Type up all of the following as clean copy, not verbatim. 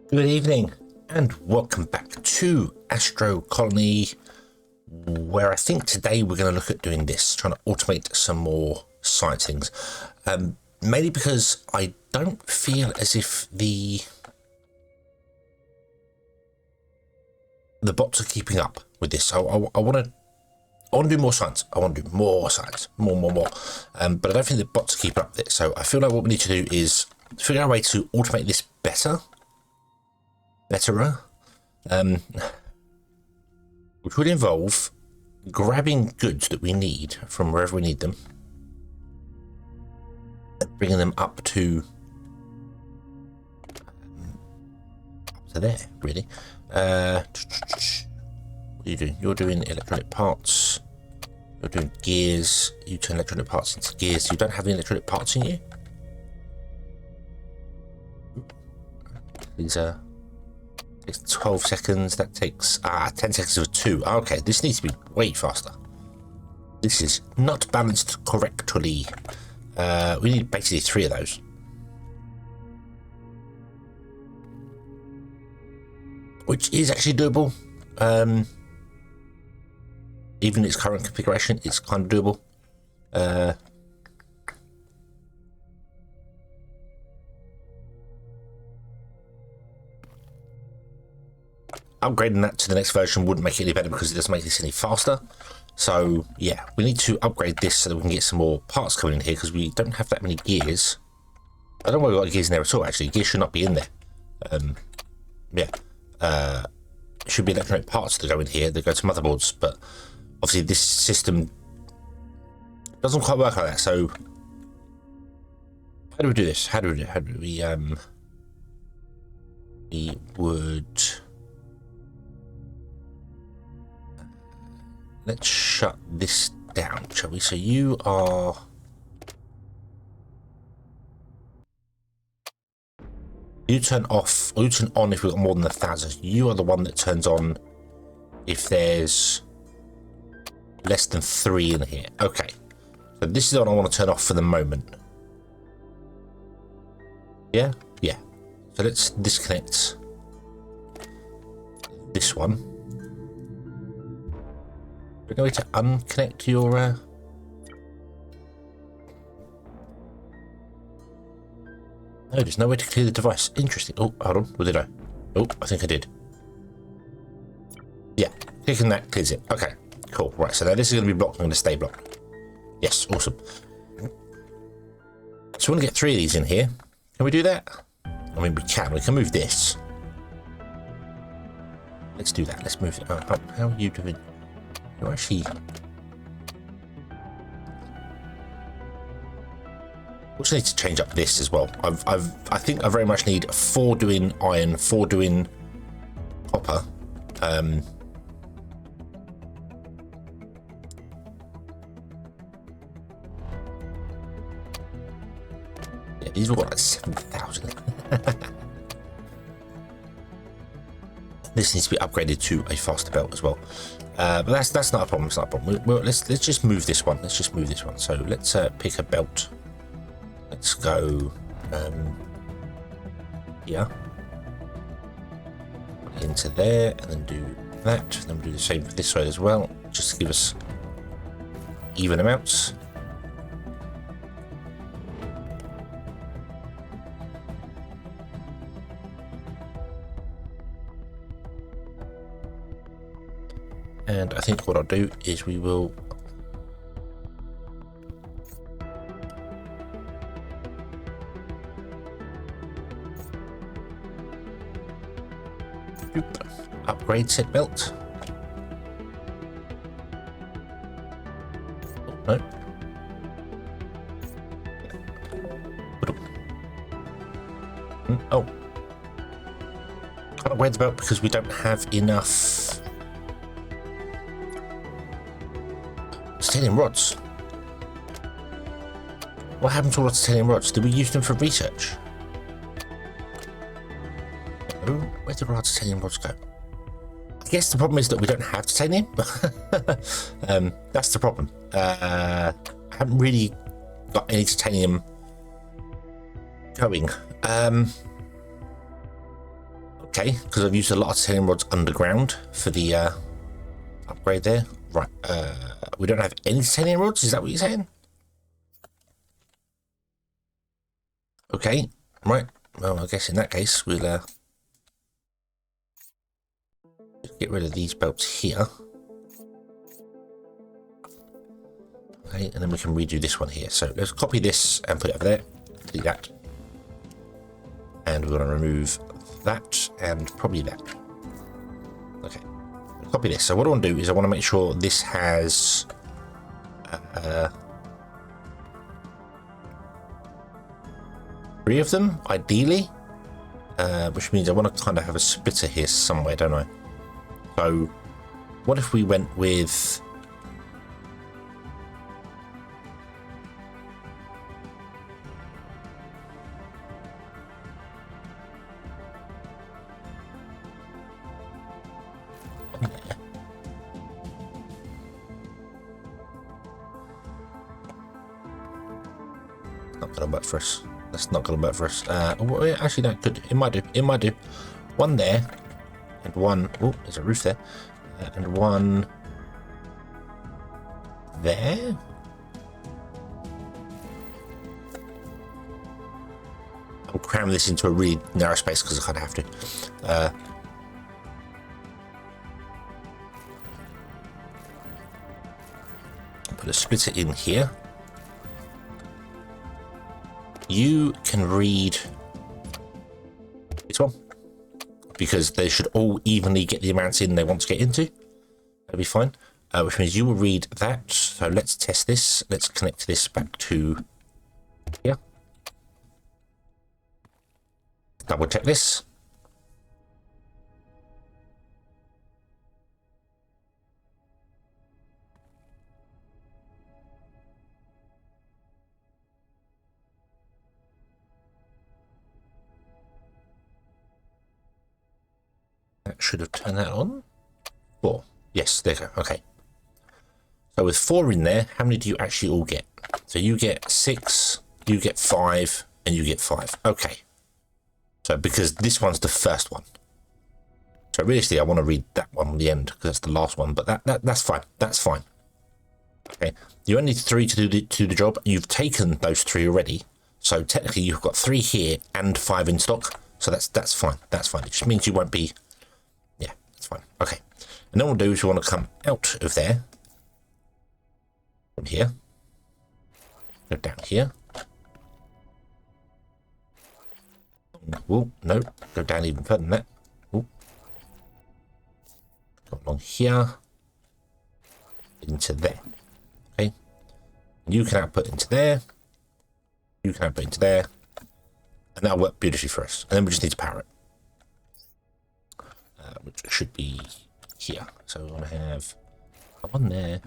Good evening and welcome back to Astro Colony, where I think today we're going to look at doing this, trying to automate some more science things, mainly because I don't feel as if the bots are keeping up with this. So I want to do more science. I want to do more science, more. But I don't think the bots are keeping up with it. So I feel like what we need to do is figure out a way to automate this betterer, which would involve grabbing goods that we need from wherever we need them, and bringing them up to there, really. What are you doing? You're doing electronic parts. You're doing gears. You turn electronic parts into gears. You don't have any electronic parts in you. These are. Takes 12 seconds. That takes 10 seconds of 2. Okay, this needs to be way faster. This is not balanced correctly. We need basically 3 of those. Which is actually doable. Even in its current configuration, it's kind of doable. Upgrading that to the next version wouldn't make it any better because it doesn't make this any faster. So yeah, we need to upgrade this so that we can get some more parts coming in here, because we don't have that many gears. I don't know why we've got gears in there at all. Actually, gears should not be in there. It should be electronic parts that go in here that go to motherboards, but obviously this system doesn't quite work like that. So how do we do this? How do we we would. Let's shut this down, shall we? So you are... You turn off, or you turn on if we've got more than 1,000. You are the one that turns on if there's less than 3 in here. Okay. So this is the one I want to turn off for the moment. Yeah? Yeah. So let's disconnect this one. There's no way to unconnect your no, there's no way to clear the device. Interesting. Oh, hold on. What did I? Oh, I think I did. Yeah, clicking that clears it. Okay, cool. Right, so now this is going to be blocked. I'm going to stay blocked. Yes, awesome. So we want to get 3 of these in here. Can we do that? I mean, we can. We can move this. Let's do that. Let's move it. How are you doing? You're actually... Also need to change up this as well. I think I very much need 4 doing iron, 4 doing copper. Yeah, these have got like 7,000. This needs to be upgraded to a faster belt as well. But that's not a problem. It's not a problem. Let's just move this one. Let's just move this one. So let's pick a belt. Let's go here into there, and then do that. And then we'll do the same for this side as well, just to give us even amounts. And I think what I'll do is we will upgrade set belt. Oh, no. Oh, can't upgrade the belt because we don't have enough titanium rods. What happened to all the titanium rods? Did we use them for research? No. Where did all our titanium rods go? I guess the problem is that we don't have titanium. That's the problem. I haven't really got any titanium going. Okay, because I've used a lot of titanium rods underground for the upgrade there. Right, we don't have any titanium rods, is that what you're saying? Okay, right. Well, I guess in that case, we'll get rid of these belts here. Okay, and then we can redo this one here. So let's copy this and put it over there. Do that. And we're going to remove that and probably that. Okay, copy this. So what I want to do is I want to make sure this has three of them, ideally, which means I want to kind of have a splitter here somewhere, don't I? So what if we went with not gonna work for us. That's not gonna work for us. Actually, no, could. It might do. It might do. One there, and one. Oh, there's a roof there, and one there. I'll cram this into a really narrow space because I kind of have to. Put a splitter in here. You can read this one because they should all evenly get the amounts in they want to get into. That'll be fine. Which means you will read that. So let's test this. Let's connect this back to here. Double check this. That should have turned that on. 4. Yes, there you go. Okay. So with 4 in there, how many do you actually all get? So you get 6, you get 5, and you get 5. Okay. So because this one's the first one. So realistically, I want to read that one at the end because that's the last one. But that's fine. That's fine. Okay. You only need 3 to do the job. You've taken those 3 already. So technically, you've got 3 here and 5 in stock. So that's fine. That's fine. It just means you won't be. Yeah, that's fine. Okay. And then what we'll do is we want to come out of there. From here. Go down here. Oh, no. Go down even further than that. Ooh. Go along here. Into there. Okay. You can output into there. You can output into there. And that'll work beautifully for us. And then we just need to power it. Which should be here. So we want to have one there.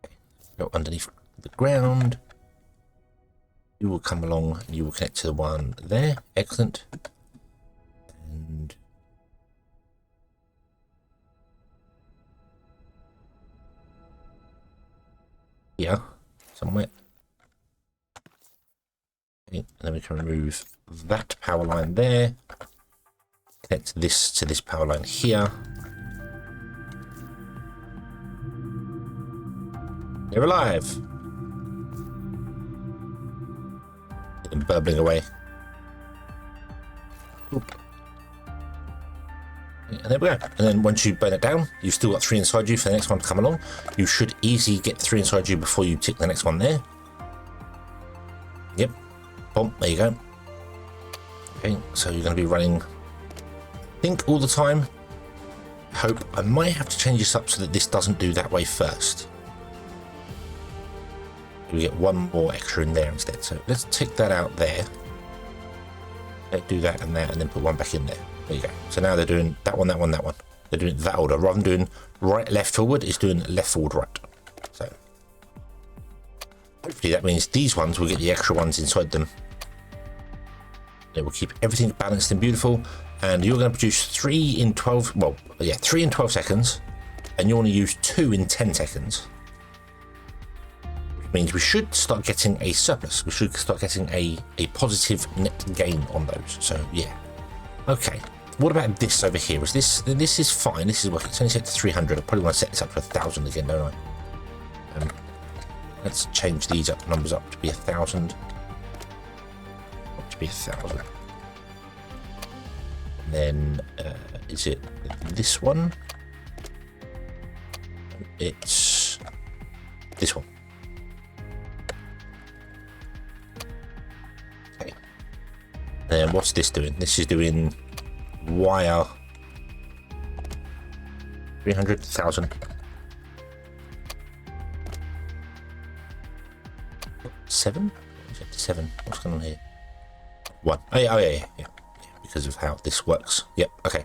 Okay. Go underneath the ground. You will come along and you will connect to the one there. Excellent. And here, somewhere. Okay. And then we can remove that power line there. Connect this to this power line here. They're alive. Get them burbling away. Oop. And there we go. And then once you burn it down, you've still got 3 inside you for the next one to come along. You should easily get 3 inside you before you tick the next one there. Yep. Boom. There you go. Okay. So you're going to be running. Think all the time. Hope I might have to change this up so that this doesn't do that way first. We get 1 more extra in there instead. So let's tick that out there. Let's do that and that, and then put 1 back in there. There you go. So now they're doing that one, that one, that one. They're doing that order. Rather than doing right, left, forward, it's doing left, forward, right. So hopefully that means these ones will get the extra ones inside them. It will keep everything balanced and beautiful. And you're going to produce 3 in 12, well, yeah, 3 in 12 seconds. And you want to use 2 in 10 seconds. Which means we should start getting a surplus. We should start getting a positive net gain on those. So yeah. Okay. What about this over here? This is fine. This is working. It's only set to 300. I probably want to set this up to 1,000 again, don't I? Let's change these numbers up to be 1,000. Up to be 1,000. Then is it this one? It's this one. Okay. Then what's this doing? This is doing wire 300,000. 7? Seven. What's going on here? 1. Oh yeah. Because of how this works. Yep. Okay.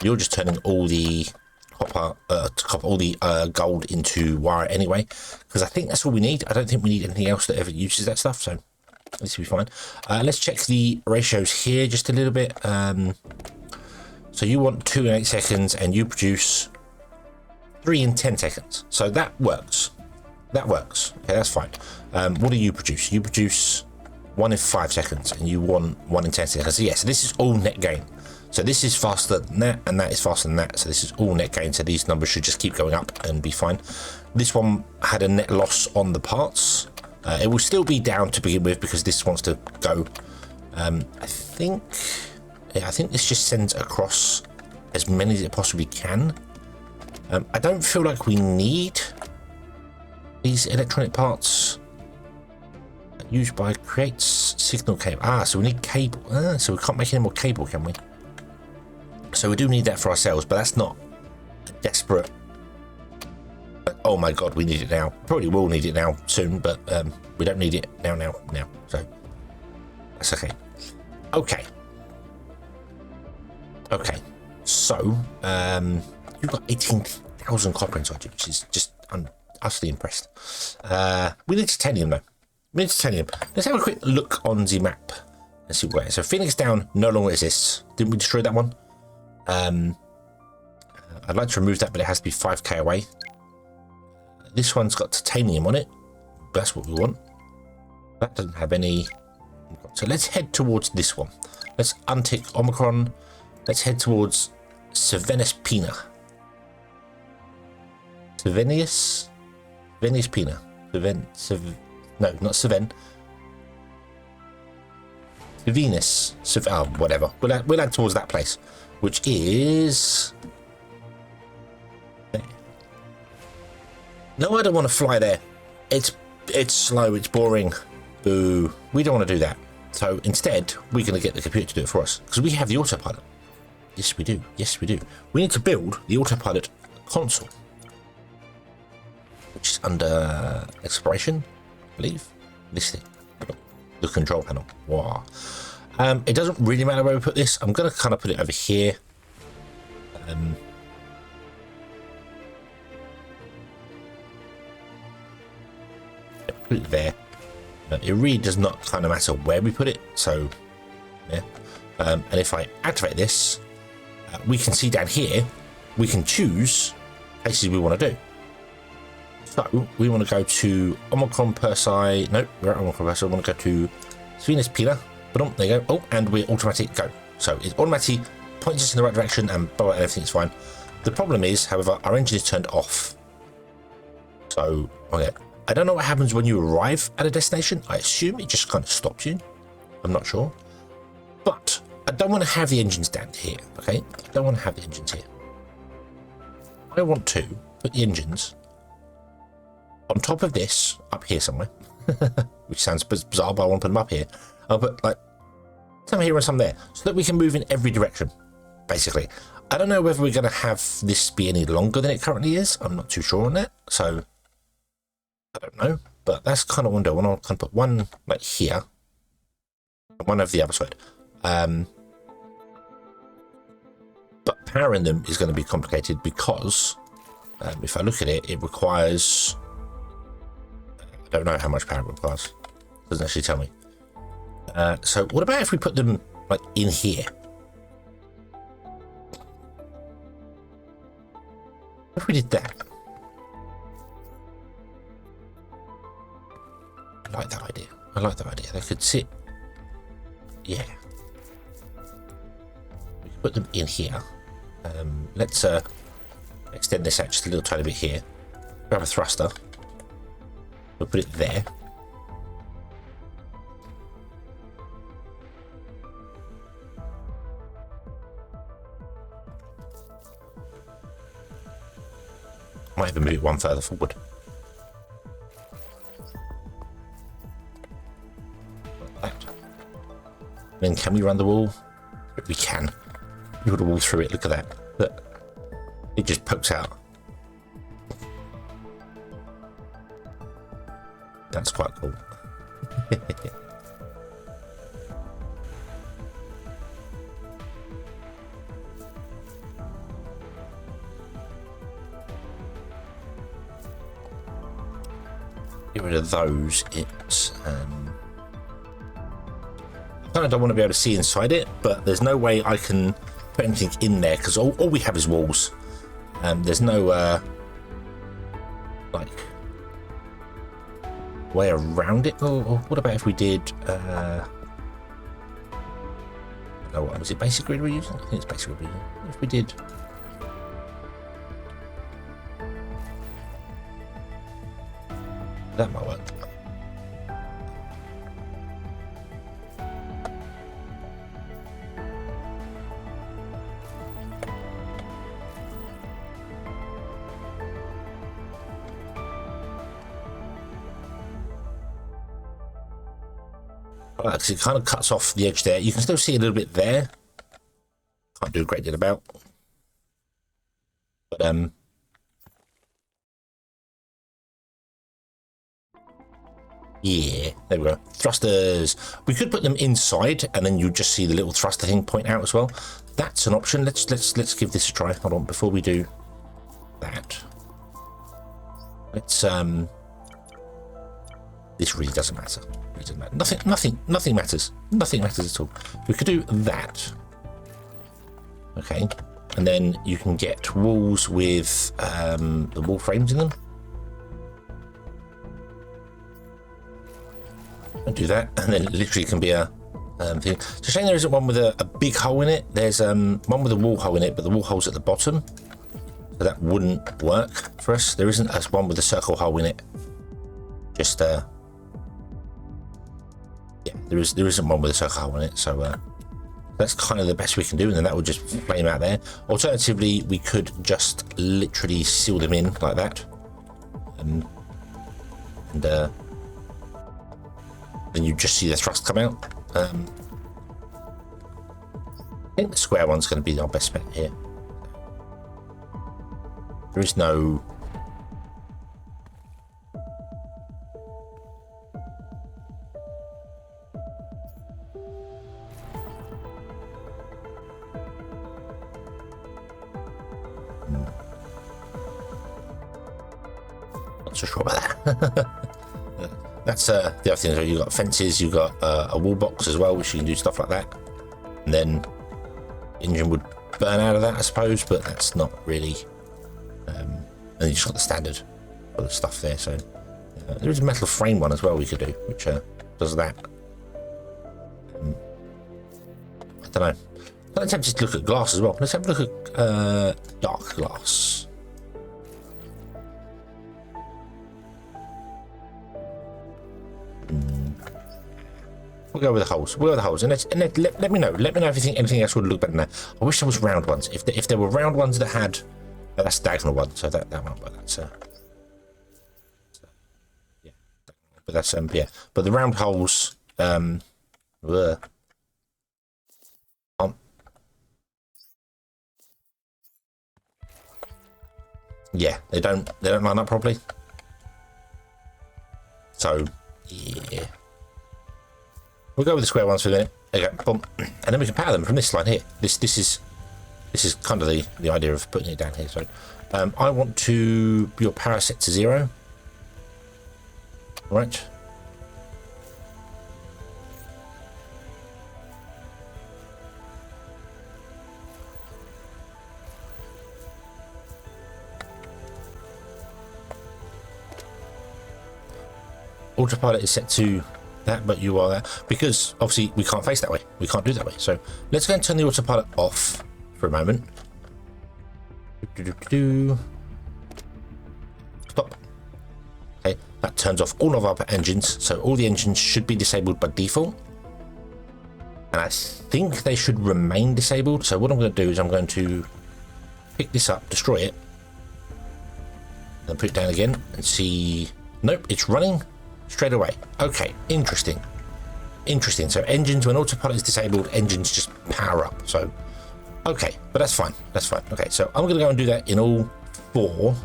You're just turning all the copper, all the gold into wire anyway, because I think that's all we need. I don't think we need anything else that ever uses that stuff, so this will be fine. Let's check the ratios here just a little bit. So you want 2 in 8 seconds, and you produce 3 in 10 seconds. So that works. That works. Okay, that's fine. What do you produce? You produce 1 in 5 seconds, and you want 1 in 10 seconds. So yeah, so this is all net gain. So this is faster than that, and that is faster than that. So this is all net gain. So these numbers should just keep going up and be fine. This one had a net loss on the parts. It will still be down to begin with because this wants to go. I think this just sends across as many as it possibly can. I don't feel like we need these electronic parts used by creates signal cable. So we need cable. So we can't make any more cable, can we? So we do need that for ourselves, but that's not a desperate. Oh my god, we need it now. Probably will need it now soon, but we don't need it now. So that's okay. Okay. So you've got 18,000 copper inside you, which is just utterly impressed. We need titanium though. Let's have a quick look on the map. Let's see where. So Phoenix Down no longer exists. Didn't we destroy that one? I'd like to remove that, but it has to be 5k away. This one's got titanium on it. That's what we want. That doesn't have any. So let's head towards this one. Let's untick Omicron. Let's head towards Sevenus Pina. Sevenius Pina. No, not Seven. Venus. Whatever. We'll add towards that place, which is. No, I don't want to fly there. It's slow. It's boring. Boo. We don't want to do that. So instead, we're going to get the computer to do it for us because we have the autopilot. Yes, we do. We need to build the autopilot console, which is under exploration, I believe. This thing, the control panel. Wow. It doesn't really matter where we put this. I'm going to kind of put it over here. Put it there. It really does not kind of matter where we put it. So, yeah. And if I activate this, we can see down here, we can choose places we want to do. So we want to go to Omicron Persei. Nope, we're at Omicron Persei. We want to go to Venus Pina. But there you go. Oh, and we're automatic go. So it automatically points us in the right direction and everything's fine. The problem is, however, our engine is turned off. So, okay. I don't know what happens when you arrive at a destination. I assume it just kind of stops you. I'm not sure. But I don't want to have the engines down here, okay? I don't want to have the engines here. I want to put the engines on top of this, up here somewhere, which sounds bizarre, but I want to put them up here. I'll put like some here and some there, so that we can move in every direction, basically. I don't know whether we're going to have this be any longer than it currently is. I'm not too sure on that, so I don't know. But that's kind of what I want to kind of put one like here, and one over the other side. But powering them is going to be complicated because if I look at it, it requires. I don't know how much power it requires. It doesn't actually tell me. So what about if we put them like in here? if we did that? I like that idea. I like that idea. They could sit. Yeah. We could put them in here. Let's extend this out just a little tiny bit here. Grab a thruster. We'll put it there. Might even move it one further forward. Like that. Then can we run the wall? We can. You got a wall through it. Look at that. Look. It just pokes out. That's quite cool. Get rid of those. It's I kind of don't want to be able to see inside it, but there's no way I can put anything in there because all we have is walls. There's no like way around it. Or what about if we did? What was it? Basic grid we're using? I think it's basic grid we're using. If we did. That might work. Because it kind of cuts off the edge there. You can still see a little bit there. Can't do a great deal about. But yeah, there we go. Thrusters. We could put them inside, and then you just see the little thruster thing point out as well. That's an option. Let's give this a try. Hold on, before we do that, let's this really doesn't matter. It doesn't matter. Nothing matters. Nothing matters at all. We could do that. Okay, and then you can get walls with the wall frames in them. And do that, and then it literally can be a thing. It's a shame there isn't one with a big hole in it. There's one with a wall hole in it, but the wall hole's at the bottom, so that wouldn't work for us. There isn't one with a circle hole in it. Just yeah, there isn't one with a circle hole in it, so that's kind of the best we can do, and then that would just flame out there. Alternatively, we could just literally seal them in like that, and then you just see the thrust come out. I think the square one's going to be our best bet here. There is no... Not so sure about that. That's the other thing. So you've got fences, you've got a wall box as well, which you can do stuff like that. And then engine would burn out of that, I suppose, but that's not really. And you just got the standard other stuff there. So there is a metal frame one as well we could do, which does that. I don't know. Let's have just look at glass as well. Let's have a look at dark glass. We'll go with the holes. We'll go with the holes, and let me know. Let me know if you think anything else would look better than that. I wish there was round ones. If there were round ones that had, that's a diagonal one, so that won't work. That's yeah, but that's yeah. But the round holes, yeah, they don't line up properly. So yeah. We'll go with the square ones for a minute. There you go, boom. And then we can power them from this line here. This is kind of the idea of putting it down here. So I want to your power set to 0. All right. autopilot is set to that, but you are there because obviously we can't face that way. We can't do that way. So let's go and turn the autopilot off for a moment. Stop. Okay, that turns off all of our engines, so all the engines should be disabled by default, and I think they should remain disabled. So what I'm going to do is I'm going to pick this up, destroy it, and put it down again and see. Nope, it's running straight away. Okay, interesting. So engines, when autopilot is disabled, engines just power up. So okay, but that's fine. Okay, so I'm going to go and do that in all 4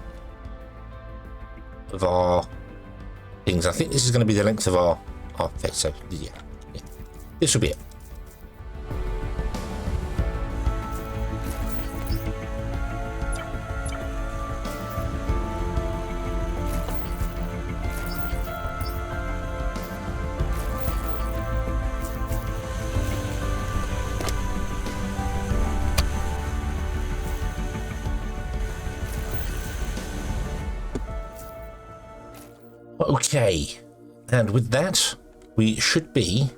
of our things. I think this is going to be the length of our face. So yeah, this will be it. Okay, and with that, we should be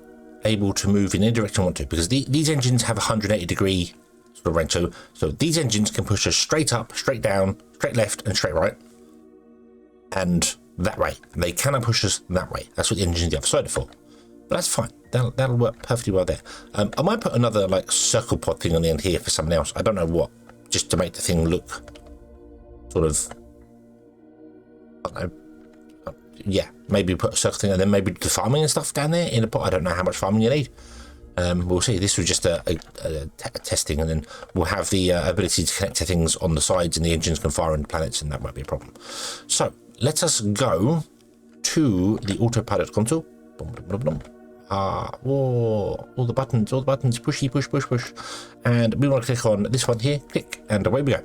able to move in any direction we want to, because these engines have 180-degree sort of range. So these engines can push us straight up, straight down, straight left, and straight right, and that way. They cannot push us that way. That's what the engines the other side are for. But that's fine. That'll work perfectly well there. I might put another like circle pod thing on the end here for something else. I don't know what, just to make the thing look sort of, I don't know. Yeah, maybe put a circle thing and then maybe the farming and stuff down there in a pot. I don't know how much farming you need. We'll see. This was just a testing, and then we'll have the ability to connect to things on the sides, and the engines can fire into planets, and that won't be a problem. So let us go to the autopilot console. All the buttons, pushy, push, and we want to click on this one here. Click, and away we go.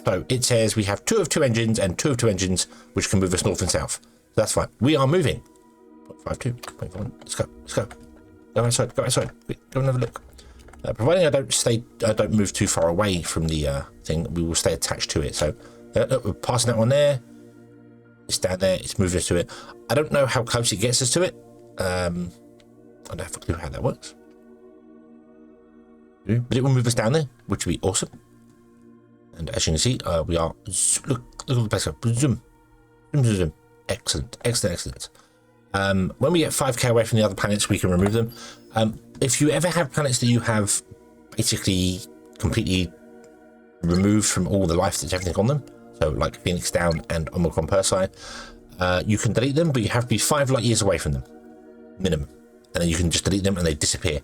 So it says we have 2 of 2 engines and 2 of 2 engines, which can move us north and south. So that's fine. We are moving. 0.52, 0.51. Let's go. Go outside. Quick, go and have a look. Providing I don't move too far away from the thing, we will stay attached to it. So we're passing that one there. It's down there. It's moving us to it. I don't know how close it gets us to it. I don't have a clue how that works. But it will move us down there, which will be awesome. And as you can see, we are look at the place. Zoom. Excellent. When we get 5k away from the other planets, we can remove them. If you ever have planets that you have basically completely removed from all the life that's everything on them, so like Phoenix Down and Omicron Persei, you can delete them, but you have to be 5 light years away from them, minimum, and then you can just delete them and they disappear.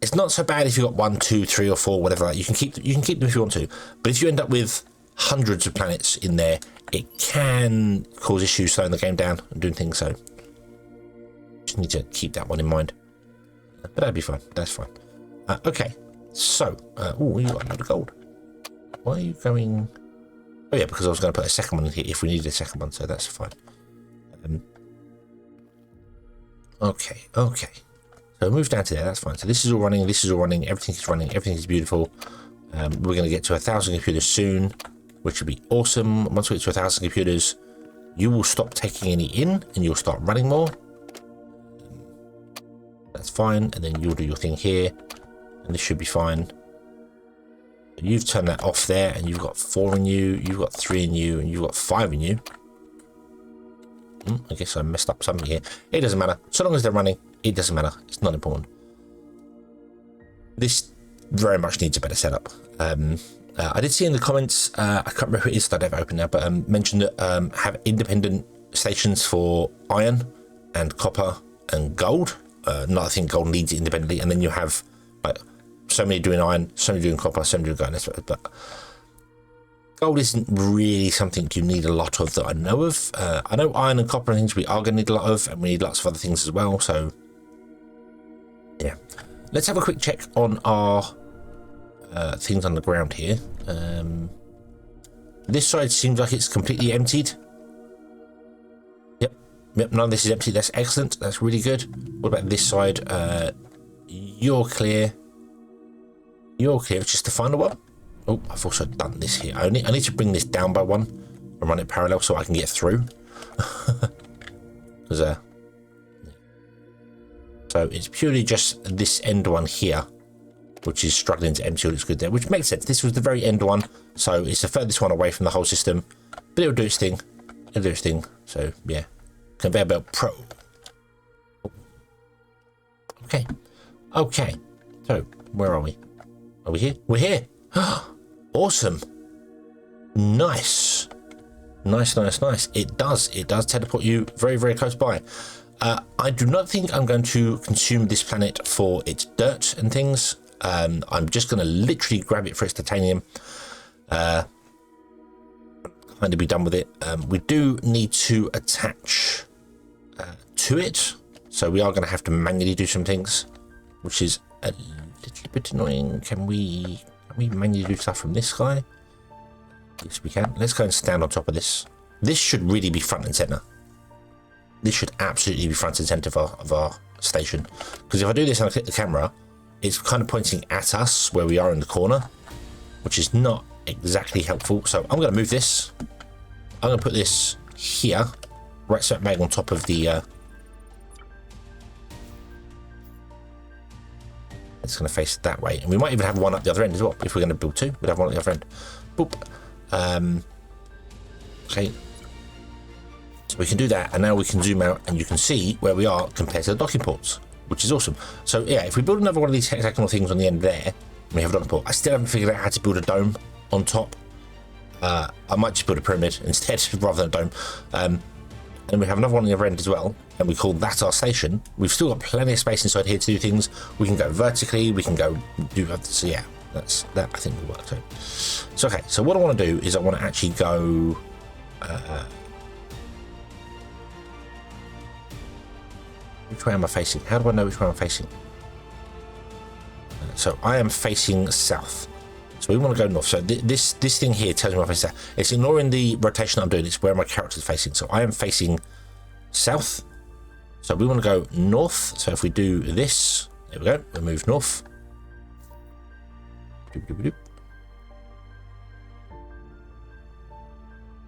It's not so bad if you've got 1, 2, 3, or 4, whatever. You can keep them if you want to. But if you end up with hundreds of planets in there, it can cause issues slowing the game down and doing things. So just need to keep that one in mind. But that'd be fine. That's fine. Okay. So, you got a load of gold. Why are you going? Oh yeah, because I was going to put a second one in here if we needed a second one. So that's fine. Okay. So move down to there, that's fine. So this is all running, everything is running, everything is beautiful. We're going to get to 1,000 computers soon, which will be awesome. Once we get to 1,000 computers, you will stop taking any in and you'll start running more. That's fine, and then you'll do your thing here, and this should be fine. You've turned that off there, and you've got 4 in you, you've got 3 in you, and you've got 5 in you. I guess I messed up something here. It doesn't matter. So long as they're running, it doesn't matter. It's not important. This very much needs a better setup. I did see in the comments, I can't remember who it is that I've opened now, but mentioned that have independent stations for iron and copper and gold. Not I think gold needs it independently, and then you have like so many doing iron, so many doing copper, so many doing gold. But gold isn't really something you need a lot of that I know of. I know iron and copper and things we are going to need a lot of, and we need lots of other things as well. So yeah, let's have a quick check on our things on the ground here. This side seems like it's completely emptied. Yep, none of this is empty. That's excellent. That's really good. What about this side? You're clear. It's just the final one. Oh, I've also done this here. I need to bring this down by 1 and run it parallel so I can get through. Because so it's purely just this end one here, which is struggling to empty all its good there, which makes sense. This was the very end one, so it's the furthest one away from the whole system, but it'll do its thing. It'll do its thing. So yeah, conveyor belt pro. Okay, okay. So where are we? Are we here? We're here. Awesome. Nice. Nice, nice, nice. It does teleport you very, very close by. I do not think I'm going to consume this planet for its dirt and things. I'm just going to literally grab it for its titanium. Kind of be done with it. We do need to attach to it, so we are going to have to manually do some things, which is a little bit annoying. Can we manually do stuff from this guy? Yes, we can. Let's go and stand on top of this. This should really be front and center. This should absolutely be front and center of our station. Because if I do this and I click the camera, it's kind of pointing at us where we are in the corner, which is not exactly helpful. So I'm going to move this. I'm going to put this here, right smack bang on top of the... it's going to face that way. And we might even have one up the other end as well. If we're going to build two, we'd have one at the other end. Boop. Okay. So we can do that, and now we can zoom out and you can see where we are compared to the docking ports, which is awesome. So yeah, if we build another one of these hexagonal things on the end there, we have a docking port. I still haven't figured out how to build a dome on top. I might just build a pyramid instead rather than a dome. And we have another one on the other end as well, and we call that our station. We've still got plenty of space inside here to do things. We can go vertically, we can go do, so yeah, that I think will work too. So okay, so what I want to do is I want to actually go which way am I facing? How do I know which way I'm facing? So I am facing south. So we want to go north. So this thing here tells me I'm facing south. It's ignoring the rotation I'm doing. It's where my character's facing. So I am facing south. So we want to go north. So if we do this, there we go. We move north.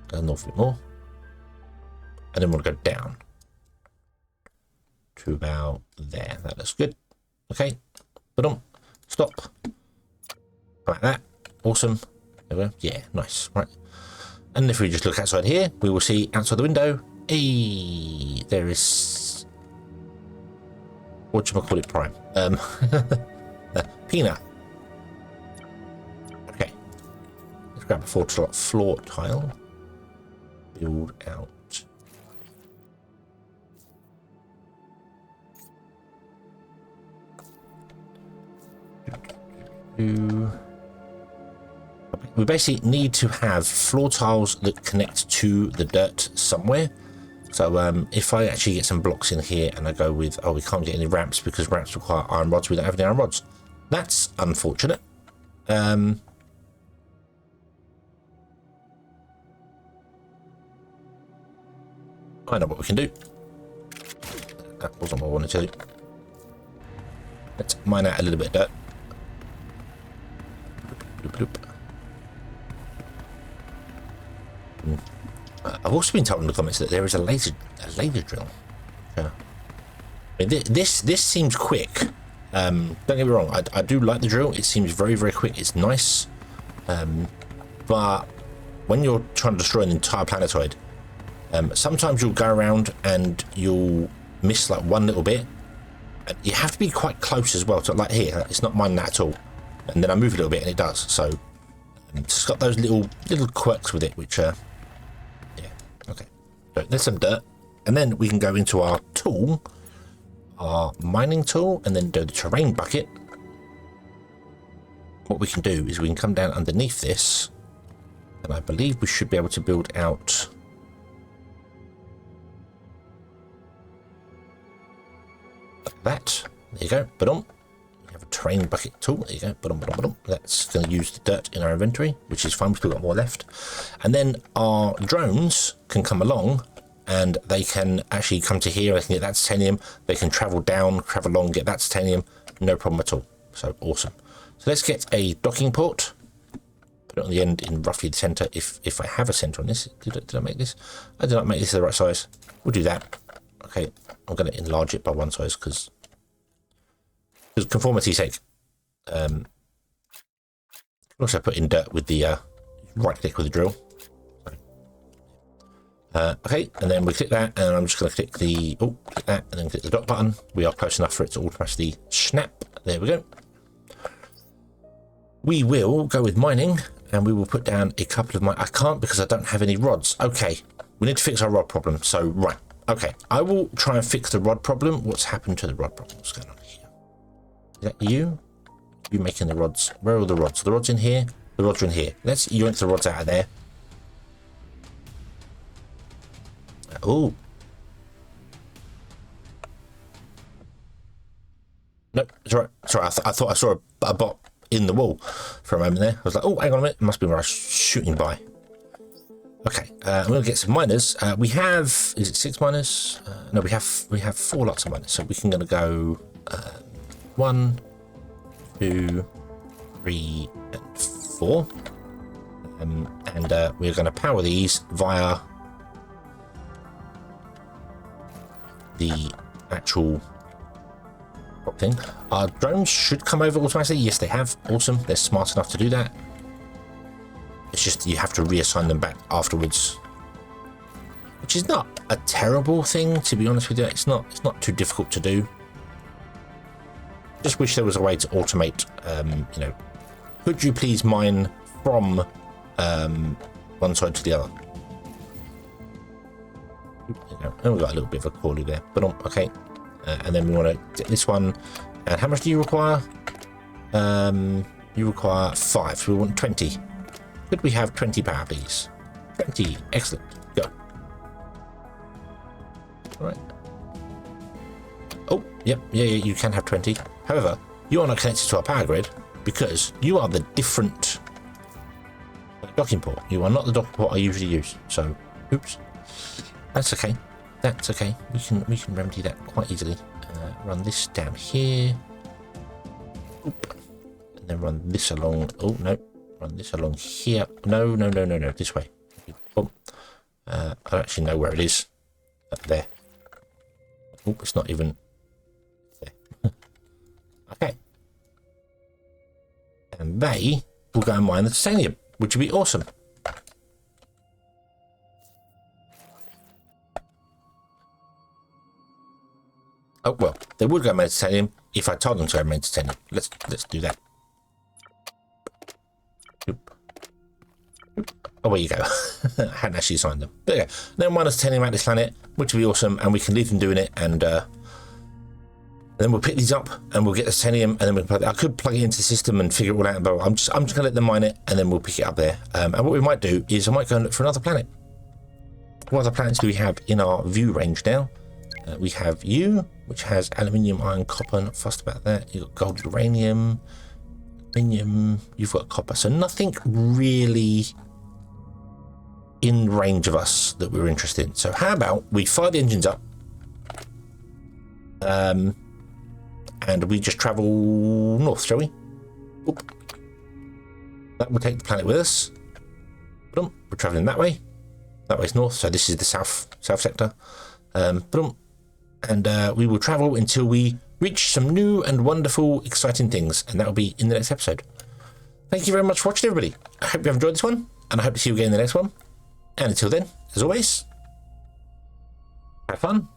Go north a bit more. And then we want to go down to about there. That looks good. Okay. Boom. Stop. Like that. Awesome. There we go. Yeah, nice. Right. And if we just look outside here, we will see outside the window. Hey, there is whatchamacallit Prime. Peanut. Okay. Let's grab a floor tile. Build out. We basically need to have floor tiles that connect to the dirt somewhere. So if I actually get some blocks in here and I go with, oh, we can't get any ramps because ramps require iron rods. We don't have any iron rods. That's unfortunate. I know what we can do. That wasn't what I wanted to do. Let's mine out a little bit of dirt. I've also been told in the comments that there is a laser drill. I mean, this seems quick. Don't get me wrong, I do like the drill. It seems very, very quick. It's nice, but when you're trying to destroy an entire planetoid, sometimes you'll go around and you'll miss like one little bit. And you have to be quite close as well. So like here, it's not mine that at all. And then I move a little bit and it does. So it's got those little quirks with it, which yeah, okay. So there's some dirt, and then we can go into our tool, our mining tool, and then do the terrain bucket. What we can do is we can come down underneath this, and I believe we should be able to build out like that. There you go. Ba-dum. We have a terrain bucket tool. There you go. Ba-dum, ba-dum, ba-dum. That's going to use the dirt in our inventory, which is fine. We've still got more left. And then our drones can come along and they can actually come to here. They can get that titanium. They can travel down, travel along, get that titanium. No problem at all. So awesome. So let's get a docking port. Put it on the end in roughly the center if I have a center on this. Did I make this? I did not make this the right size. We'll do that. Okay, I'm going to enlarge it by one size because conformity's sake. Also put in dirt with the right click with the drill. Okay, and then we click that, and I'm just going to click the click that, and then click the dot button. We are close enough for it to automatically snap. There we go. We will go with mining, and we will put down a couple of I can't because I don't have any rods. Okay, we need to fix our rod problem. So right, okay, I will try and fix the rod problem. What's happened to the rod problem? What's going on here? Is that you? You making the rods? Where are all the rods? The rods in here. The rods are in here. Let's yoink the rods out of there. Oh. No, it's all right. Sorry, I thought I saw a bot in the wall for a moment there. I was like, oh, hang on a minute. It must be where I was shooting by. Okay, I'm going to get some miners. We have, is it 6 miners? No, we have 4 lots of miners. So we can going to go 1, 2, 3, and 4. And we're going to power these via the actual thing. Our drones should come over automatically. Yes, they have. Awesome. They're smart enough to do that. It's just you have to reassign them back afterwards, which is not a terrible thing, to be honest with you. It's not too difficult to do. Just wish there was a way to automate. You know, could you please mine from one side to the other? And we've got a little bit of a callie there, but okay. And then we want to get this one. And how much do you require? You require 5. So we want 20. Could we have 20 power, please? 20. Excellent. Go. All right. Oh, yep. Yeah, you can have 20. However, you are not connected to our power grid because you are the different docking port. You are not the docking port I usually use. So, oops. That's okay. That's okay. We can remedy that quite easily. Run this down here. Oop. And then run this along. Oh no. Run this along here. No. This way. Oh. I don't actually know where it is. Up there. Oh, it's not even there. Okay. And they will go and mine the titanium, which would be awesome. Oh well, they would go mine titanium if I told them to go mine titanium. Let's do that. Oh, there you go. I hadn't actually signed them. There you go. Now minus 10 about this planet, which would be awesome, and we can leave them doing it, and then we'll pick these up, and we'll get the titanium, and then we can I could plug it into the system and figure it all out, but I'm just gonna let them mine it, and then we'll pick it up there. And what we might do is I might go and look for another planet. What other planets do we have in our view range now? We have you, which has aluminium, iron, copper. Not fussed about that. You've got gold, uranium, aluminium. You've got copper. So nothing really in range of us that we're interested in. So how about we fire the engines up, and we just travel north, shall we? Oop. That will take the planet with us. We're traveling that way. That way's north, so this is the south sector. And we will travel until we reach some new and wonderful, exciting things, and that will be in the next episode. Thank you very much for watching, everybody. I hope you have enjoyed this one, and I hope to see you again in the next one. And until then, as always, have fun.